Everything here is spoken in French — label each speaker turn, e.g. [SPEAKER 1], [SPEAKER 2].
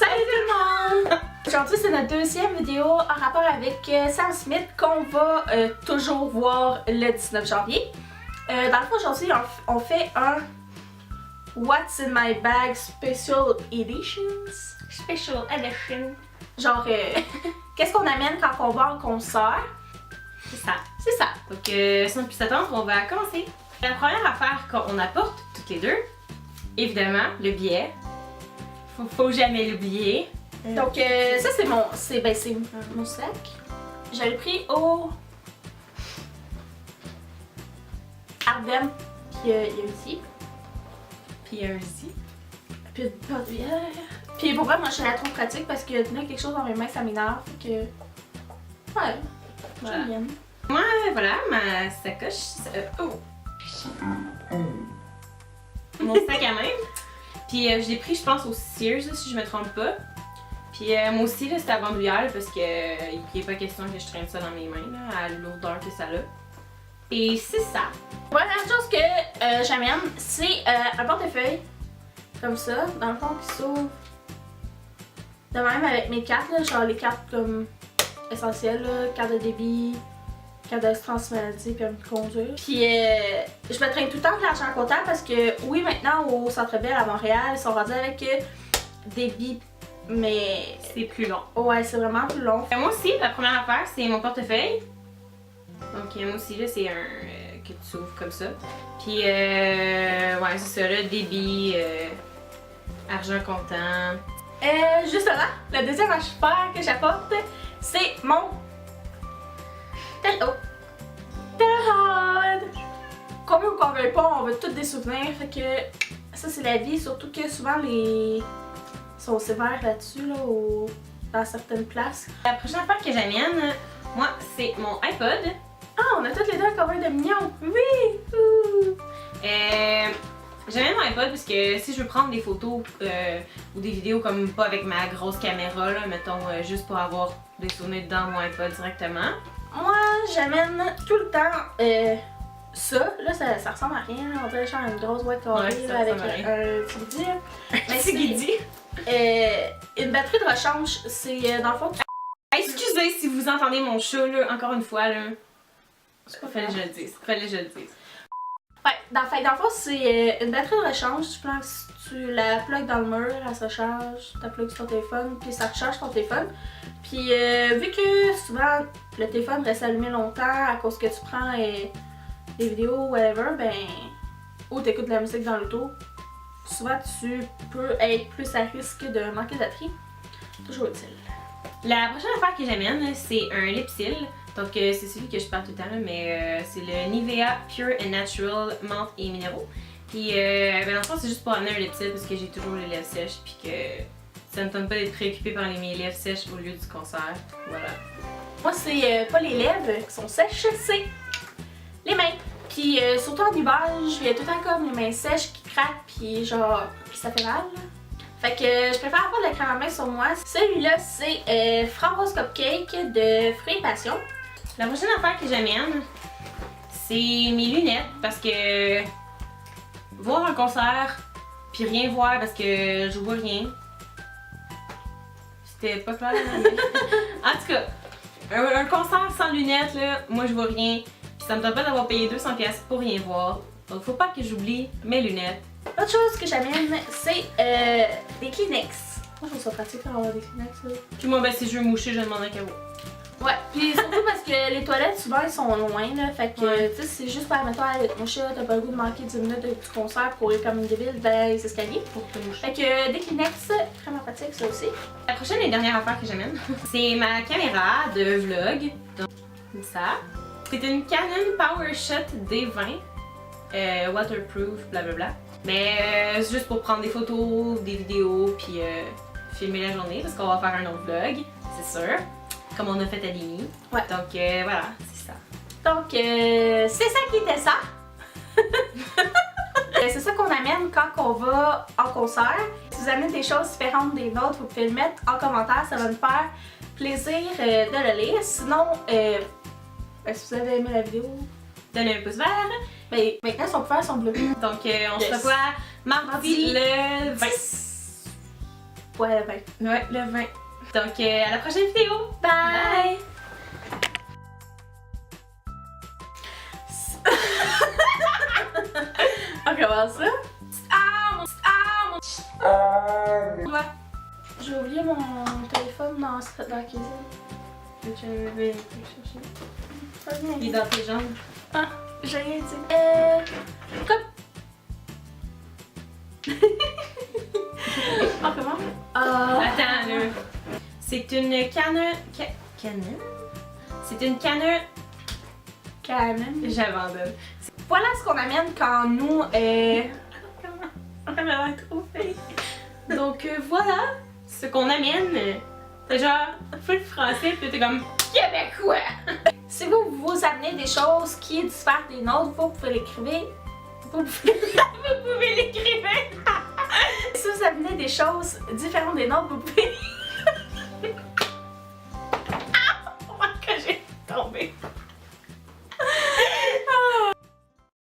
[SPEAKER 1] Salut tout le monde! Aujourd'hui c'est notre deuxième vidéo en rapport avec Sam Smith qu'on va toujours voir le 19 janvier. Dans le fond aujourd'hui on fait un What's in my bag Special Editions. Special Edition. Genre qu'est-ce qu'on amène quand on va en concert.
[SPEAKER 2] C'est ça.
[SPEAKER 1] C'est ça.
[SPEAKER 2] Donc sans plus attendre, on va commencer. La première affaire qu'on apporte toutes les deux, évidemment, le billet. Faut jamais l'oublier.
[SPEAKER 1] Donc ça c'est mon sac. Je l'ai pris au Ardennes, puis il y a ici.
[SPEAKER 2] Puis un zip.
[SPEAKER 1] Puis une porte-bière. Puis pour vrai, moi je la trouve pratique parce que tenir quelque chose dans mes mains ça m'énerve. Fait que. Ouais.
[SPEAKER 2] Voilà.
[SPEAKER 1] J'aime bien.
[SPEAKER 2] Moi, voilà, ma sacoche. Mon sac à main. Puis je l'ai pris, je pense, au Sears, là, si je me trompe pas. Puis moi aussi, là, c'était à vendre hier parce que il n'est pas question que je traîne ça dans mes mains, là, à l'odeur que ça a. Et c'est ça.
[SPEAKER 1] Voilà, la chose que j'amène, c'est un portefeuille. Comme ça, dans le fond, qui s'ouvre. De même avec mes cartes, là, genre les cartes comme essentielles, là, carte de débit, carte d'assurance maladie, permis de conduire. Puis je me traîne tout le temps de l'argent comptant parce que oui, maintenant au Centre Bell à Montréal, ils sont rendus avec débit, mais
[SPEAKER 2] C'est plus long.
[SPEAKER 1] ouais, c'est vraiment plus long.
[SPEAKER 2] Moi aussi, la première affaire, c'est mon portefeuille. Donc moi aussi, là, c'est un que tu ouvres comme ça. Puis ouais, c'est ça, là, débit, argent comptant.
[SPEAKER 1] Justement, le deuxième affaire que j'apporte, c'est mon Telehod. Combien ou combien pas, on veut tous des souvenirs, fait que ça c'est la vie, surtout que souvent les sont sévères là-dessus, là, dans certaines places.
[SPEAKER 2] La prochaine affaire que j'amène, moi, c'est mon iPod.
[SPEAKER 1] Ah, on a toutes les deux un cover de mignon! Oui! Ouh.
[SPEAKER 2] J'amène mon iPod parce que si je veux prendre des photos ou des vidéos comme pas avec ma grosse caméra, là, mettons juste pour avoir des souvenirs dans mon iPod directement.
[SPEAKER 1] Moi, j'amène tout le temps ça. Là, ça ressemble à rien. Là. On dirait genre une grosse boîte carrée
[SPEAKER 2] Ouais,
[SPEAKER 1] là, avec
[SPEAKER 2] ressemble à rien.
[SPEAKER 1] un petit guidi. Mais
[SPEAKER 2] C'est Guidi.
[SPEAKER 1] une batterie de rechange, c'est dans le fond.
[SPEAKER 2] Excusez si vous entendez mon chat, là, encore une fois, là.
[SPEAKER 1] C'est pas
[SPEAKER 2] Fallait que
[SPEAKER 1] grave.
[SPEAKER 2] je le dise. Fallait que je le dise.
[SPEAKER 1] Ouais, dans le fond, c'est une batterie de rechange. Tu la plugues dans le mur, elle se recharge, tu la plugues sur ton téléphone, puis ça recharge ton téléphone. Puis vu que souvent le téléphone reste allumé longtemps à cause que tu prends des vidéos, whatever, ben, ou t'écoutes de la musique dans l'auto, souvent tu peux être plus à risque de manquer de batterie. Toujours utile.
[SPEAKER 2] La prochaine affaire que j'amène, c'est un lipsil. Donc c'est celui que je parle tout le temps, là, mais c'est le Nivea Pure and Natural Menthe et Minéraux. Puis ben, dans le fond, c'est juste pour amener un lipsil parce que j'ai toujours les lèvres sèches puis que ça me tente pas d'être préoccupée par mes lèvres sèches au lieu du concert. Voilà.
[SPEAKER 1] Moi, c'est pas les lèvres qui sont sèches, c'est les mains. Puis surtout en hiver, je viens tout le temps comme les mains sèches qui craquent, puis genre, ça fait mal. Là. Fait que je préfère avoir de la crème à main sur moi. Celui-là, c'est Framboise Cupcake de Fruits et Passion.
[SPEAKER 2] La prochaine affaire que j'amène, c'est mes lunettes parce que voir un concert puis rien voir parce que je vois rien. C'était pas clair, mais... En tout cas, un concert sans lunettes, là, moi je vois rien. Puis ça me tente pas d'avoir payé 200$ pour rien voir. Donc faut pas que j'oublie mes lunettes.
[SPEAKER 1] Autre chose que j'amène, c'est des Kleenex. Moi, je trouve ça pratique d'avoir des Kleenex. Là.
[SPEAKER 2] Puis moi, ben si je veux moucher, je demande un caveau.
[SPEAKER 1] Ouais, puis surtout parce que les toilettes, souvent, ils sont loin, là. Fait que,
[SPEAKER 2] Ouais.
[SPEAKER 1] tu sais, c'est juste pour, mettons, aller te moucher, t'as pas le goût de manquer 10 minutes du concert pour aller comme une débile dans les escaliers.
[SPEAKER 2] Pour te moucher.
[SPEAKER 1] Fait que des Kleenex, vraiment pratique, ça aussi.
[SPEAKER 2] La prochaine et dernière affaire que j'amène, c'est ma caméra de vlog. Donc, ça. C'est une Canon PowerShot D20, waterproof, blablabla. Mais c'est juste pour prendre des photos, des vidéos, puis filmer la journée, parce qu'on va faire un autre vlog, c'est sûr. Comme on a fait à Lini.
[SPEAKER 1] Ouais.
[SPEAKER 2] Donc voilà, c'est ça.
[SPEAKER 1] Donc, c'est ça qui était ça. C'est ça qu'on amène quand on va en concert. Si vous amenez des choses différentes des nôtres, vous pouvez le mettre en commentaire, ça va me faire plaisir de le lire. Sinon, si vous avez aimé la vidéo,
[SPEAKER 2] Donnez un pouce vert.
[SPEAKER 1] ben, maintenant son couvert sont bleus.
[SPEAKER 2] Donc on se
[SPEAKER 1] Yes.
[SPEAKER 2] revoit mardi le 20.
[SPEAKER 1] Ouais, le vin.
[SPEAKER 2] Ouais, le vin. Donc, à la prochaine vidéo!
[SPEAKER 1] Bye! On commence ça? Ouais. J'ai oublié mon téléphone dans la cuisine.
[SPEAKER 2] Je vais le chercher.
[SPEAKER 1] Pas bien.
[SPEAKER 2] Il est dans tes jambes.
[SPEAKER 1] Ah, j'ai rien dit. Comme. On commence?
[SPEAKER 2] Attends, là. C'est une canne. Canne? C'est une canne.
[SPEAKER 1] Canon.
[SPEAKER 2] J'abandonne.
[SPEAKER 1] Voilà ce qu'on amène quand nous. Comment? On a l'air trop fait.
[SPEAKER 2] Donc voilà ce qu'on amène. C'est genre full français, puis t'es comme québécois.
[SPEAKER 1] Si vous amenez des choses qui diffèrent des nôtres, vous pouvez l'écrire. Vous pouvez l'écrire. Si vous amenez des choses différentes des nôtres, vous pouvez.